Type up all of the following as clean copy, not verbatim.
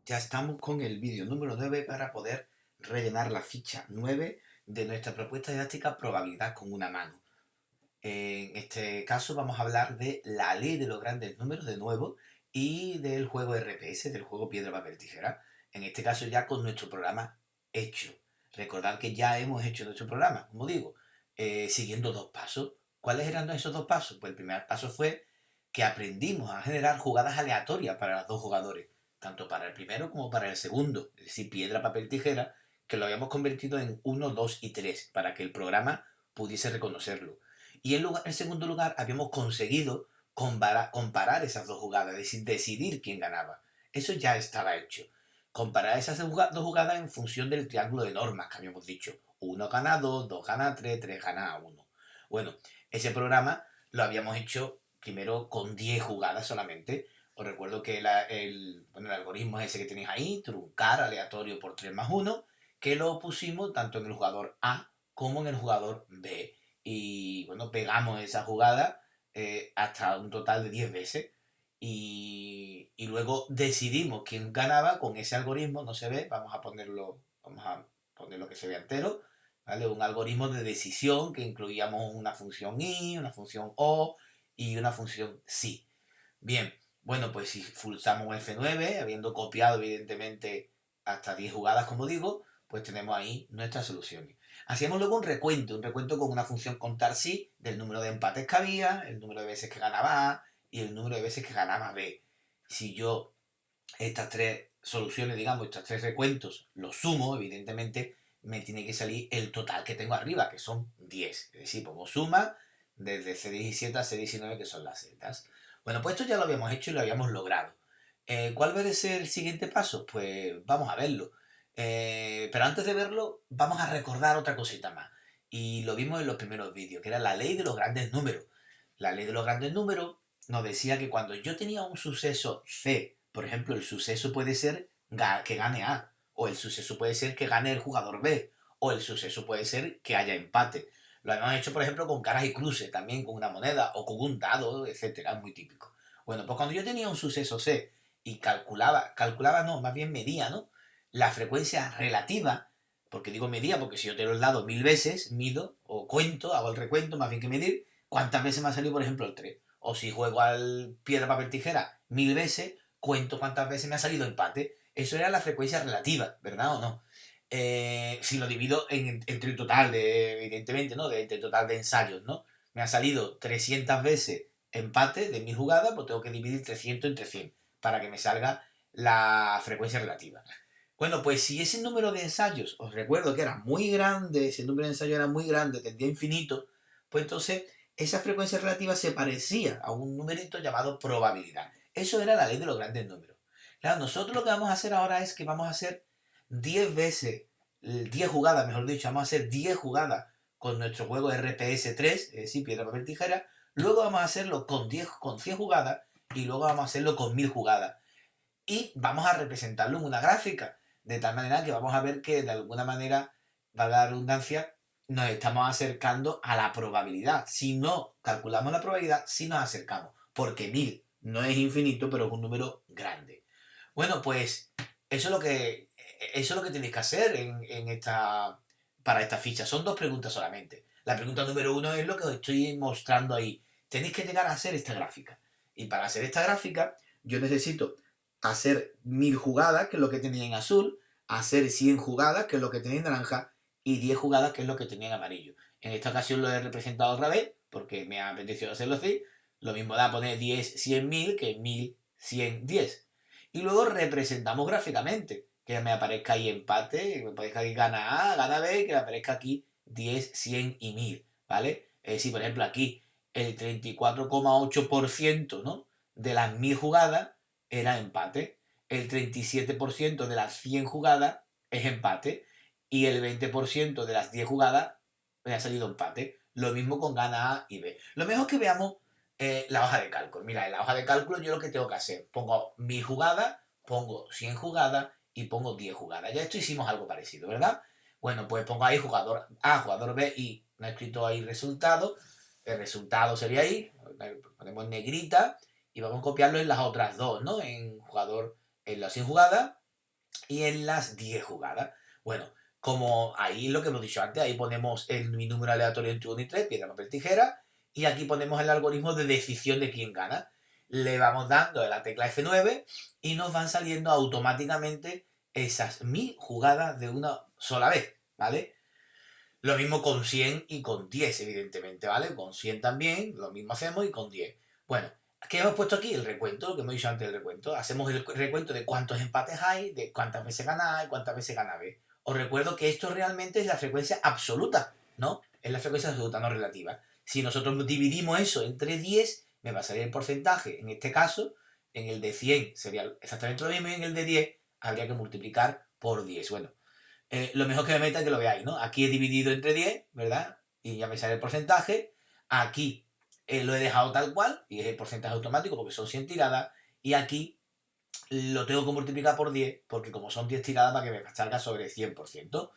Ya estamos con el vídeo número 9 para poder rellenar la ficha 9 de nuestra propuesta didáctica Probabilidad con una mano. En este caso vamos a hablar de la ley de los grandes números de nuevo y del juego RPS, del juego piedra, papel, tijera. En este caso ya con nuestro programa hecho. Recordad que ya hemos hecho nuestro programa, como digo, siguiendo dos pasos. ¿Cuáles eran esos dos pasos? Pues el primer paso fue que aprendimos a generar jugadas aleatorias para los dos jugadores, tanto para el primero como para el segundo, es decir, piedra, papel, tijera, que lo habíamos convertido en 1, 2 y 3 para que el programa pudiese reconocerlo. Y en segundo lugar, habíamos conseguido comparar esas dos jugadas, es decir, decidir quién ganaba. Eso ya estaba hecho. Comparar esas dos jugadas en función del triángulo de normas que habíamos dicho. Uno gana 2, 2 gana 3, 3 gana 1. Bueno, ese programa lo habíamos hecho primero con 10 jugadas solamente. Os recuerdo que el algoritmo es ese que tenéis ahí, truncar aleatorio por 3 más 1, que lo pusimos tanto en el jugador A como en el jugador B. Y bueno, pegamos esa jugada hasta un total de 10 veces. Y luego decidimos quién ganaba con ese algoritmo, no se ve, vamos a ponerlo que se vea entero, ¿vale? Un algoritmo de decisión que incluíamos una función i, una función o y una función si. Bien, bueno, pues si pulsamos F9, habiendo copiado evidentemente hasta 10 jugadas, como digo, pues tenemos ahí nuestras soluciones. Hacíamos luego un recuento con una función contar sí del número de empates que había, el número de veces que ganaba A y el número de veces que ganaba B. Si yo estas tres soluciones, digamos, estos tres recuentos, los sumo, evidentemente me tiene que salir el total que tengo arriba, que son 10. Es decir, pongo suma desde C17 a C19, que son las celdas. Bueno, pues esto ya lo habíamos hecho y lo habíamos logrado. ¿Cuál va a ser el siguiente paso? Pues vamos a verlo. Pero antes de verlo, vamos a recordar otra cosita más. Y lo vimos en los primeros vídeos, que era la ley de los grandes números. La ley de los grandes números nos decía que cuando yo tenía un suceso C, por ejemplo, el suceso puede ser que gane A, o el suceso puede ser que gane el jugador B, o el suceso puede ser que haya empate. Lo hemos hecho, por ejemplo, con caras y cruces, también con una moneda, o con un dado, etcétera, es muy típico. Bueno, pues cuando yo tenía un suceso C y calculaba no, más bien medía, ¿no? La frecuencia relativa, porque digo medía, porque si yo te lo he dado 1000 veces, mido, o cuento, hago el recuento, más bien que medir, cuántas veces me ha salido, por ejemplo, el 3. O si juego al piedra, papel, tijera 1000 veces, cuento cuántas veces me ha salido empate. Eso era la frecuencia relativa, ¿verdad o no? Si lo divido entre el total evidentemente, ¿no? Entre el total de ensayos, ¿no? Me ha salido 300 veces empate de 1000 jugadas, pues tengo que dividir 300 entre 100 para que me salga la frecuencia relativa. Bueno, pues si ese número de ensayos, os recuerdo que era muy grande, ese número de ensayos era muy grande, tendría infinito, pues entonces esa frecuencia relativa se parecía a un numerito llamado probabilidad. Eso era la ley de los grandes números. Claro, nosotros lo que vamos a hacer ahora es que vamos a hacer 10 veces, 10 jugadas, mejor dicho, vamos a hacer 10 jugadas con nuestro juego RPS3, es decir, piedra, papel, tijera. Luego vamos a hacerlo con 100 jugadas y luego vamos a hacerlo con 1000 jugadas. Y vamos a representarlo en una gráfica, de tal manera que vamos a ver que de alguna manera, valga la redundancia, nos estamos acercando a la probabilidad. Si no calculamos la probabilidad, sí nos acercamos, porque 1000 no es infinito, pero es un número grande. Bueno, pues eso es lo que tenéis que hacer para esta ficha. Son dos preguntas solamente. La pregunta número uno es lo que os estoy mostrando ahí. Tenéis que llegar a hacer esta gráfica. Y para hacer esta gráfica, yo necesito hacer 1000 jugadas, que es lo que tenía en azul, hacer 100 jugadas, que es lo que tenía en naranja, y 10 jugadas, que es lo que tenía en amarillo. En esta ocasión lo he representado otra vez, porque me ha apetecido hacerlo así. Lo mismo da poner 10, 100, 1000, que 1000, 100, 10. Y luego representamos gráficamente, que me aparezca ahí empate, que me aparezca aquí gana A, gana B, que me aparezca aquí 10, 100 y 1000, ¿vale? Es decir, por ejemplo, aquí el 34,8%, ¿no? De las 1000 jugadas era empate. El 37% de las 100 jugadas es empate. Y el 20% de las 10 jugadas me ha salido empate. Lo mismo con gana A y B. Lo mejor es que veamos la hoja de cálculo. Mira, en la hoja de cálculo yo lo que tengo que hacer, pongo 1000 jugadas, pongo 100 jugadas y pongo 10 jugadas. Ya esto hicimos algo parecido, ¿verdad? Bueno, pues pongo ahí jugador A, jugador B y no he escrito ahí resultado. El resultado sería ahí, ponemos en negrita y vamos a copiarlo en las otras dos, ¿no? En las 100 jugadas y en las 10 jugadas. Bueno, como ahí lo que hemos dicho antes, ahí ponemos mi número aleatorio entre 1 y 3, piedra, papel, tijera, y aquí ponemos el algoritmo de decisión de quién gana. Le vamos dando a la tecla F9 y nos van saliendo automáticamente esas 1000 jugadas de una sola vez, ¿vale? Lo mismo con 100 y con 10, evidentemente, ¿vale? Con 100 también, lo mismo hacemos y con 10. Bueno, ¿qué hemos puesto aquí? El recuento, lo que hemos dicho antes del recuento. Hacemos el recuento de cuántos empates hay, de cuántas veces gana A y cuántas veces gana B. Os recuerdo que esto realmente es la frecuencia absoluta, ¿no? Es la frecuencia absoluta, no relativa. Si nosotros dividimos eso entre 10, me va a salir el porcentaje. En este caso, en el de 100 sería exactamente lo mismo y en el de 10 habría que multiplicar por 10. Bueno, lo mejor que me meta es que lo veáis, ¿no? Aquí he dividido entre 10, ¿verdad? Y ya me sale el porcentaje. Aquí lo he dejado tal cual, y es el porcentaje automático porque son 100 tiradas. Y aquí lo tengo que multiplicar por 10, porque como son 10 tiradas, para que me salga sobre 100%.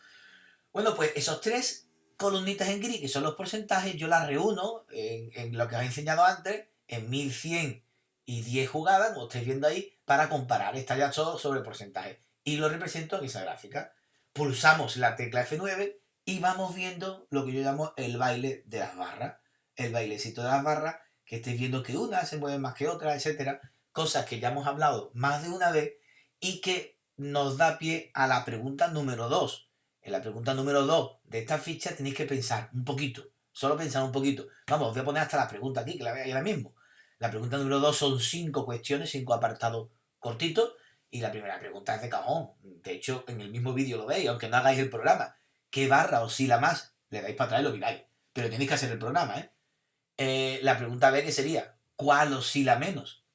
Bueno, pues esos tres columnitas en gris, que son los porcentajes, yo las reúno en lo que os he enseñado antes, en 1100 y 10 jugadas, como estáis viendo ahí, para comparar. Está ya todo sobre porcentaje. Y lo represento en esa gráfica. Pulsamos la tecla F9 y vamos viendo lo que yo llamo el baile de las barras. El bailecito de las barras, que estáis viendo que una se mueve más que otra, etcétera. Cosas que ya hemos hablado más de una vez y que nos da pie a la pregunta número 2. En la pregunta número 2 de esta ficha tenéis que pensar un poquito, solo pensar un poquito. Vamos, os voy a poner hasta la pregunta aquí, que la veáis ahora mismo. La pregunta número 2 son 5 cuestiones, 5 apartados cortitos, y la primera pregunta es de cajón. De hecho, en el mismo vídeo lo veis, aunque no hagáis el programa. ¿Qué barra oscila más? Le dais para atrás y lo miráis. Pero tenéis que hacer el programa, ¿eh? La pregunta B, que sería, ¿cuál oscila menos?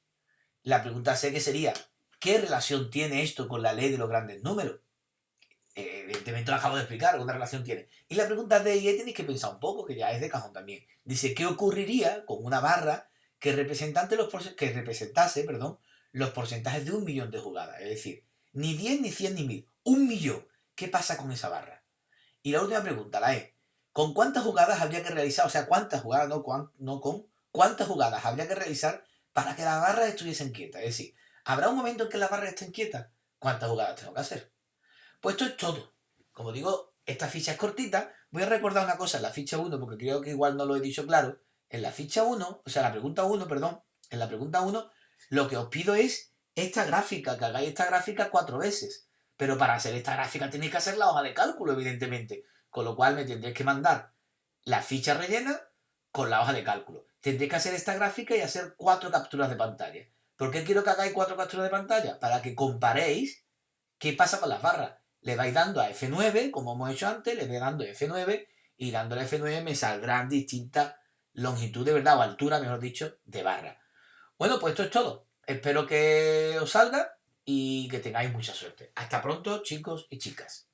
La pregunta C, que sería, ¿qué relación tiene esto con la ley de los grandes números? Evidentemente lo acabo de explicar, alguna relación tiene. Y la pregunta de ahí tenéis que pensar un poco, que ya es de cajón también. Dice, ¿qué ocurriría con una barra que representase los porcentajes de 1 millón de jugadas? Es decir, ni 10, ni 100, ni 1000. 1 millón. ¿Qué pasa con esa barra? Y la última pregunta, la es, ¿con cuántas jugadas habría que realizar? O sea, ¿cuántas jugadas, no con, cuántas jugadas habría que realizar para que las barras estuviesen quietas? Es decir, ¿habrá un momento en que las barras estén quietas? ¿Cuántas jugadas tengo que hacer? Pues esto es todo. Como digo, esta ficha es cortita. Voy a recordar una cosa en la ficha 1, porque creo que igual no lo he dicho claro. En la ficha 1, o sea, la pregunta 1, perdón, en la pregunta 1, lo que os pido es esta gráfica, que hagáis esta gráfica 4 veces. Pero para hacer esta gráfica tenéis que hacer la hoja de cálculo, evidentemente. Con lo cual me tendréis que mandar la ficha rellena con la hoja de cálculo. Tendréis que hacer esta gráfica y hacer 4 capturas de pantalla. ¿Por qué quiero que hagáis 4 capturas de pantalla? Para que comparéis qué pasa con las barras. Le vais dando a F9, como hemos hecho antes, le voy dando F9 y dándole F9 me saldrán distintas longitudes, ¿verdad? O altura, mejor dicho, de barra. Bueno, pues esto es todo. Espero que os salga y que tengáis mucha suerte. Hasta pronto, chicos y chicas.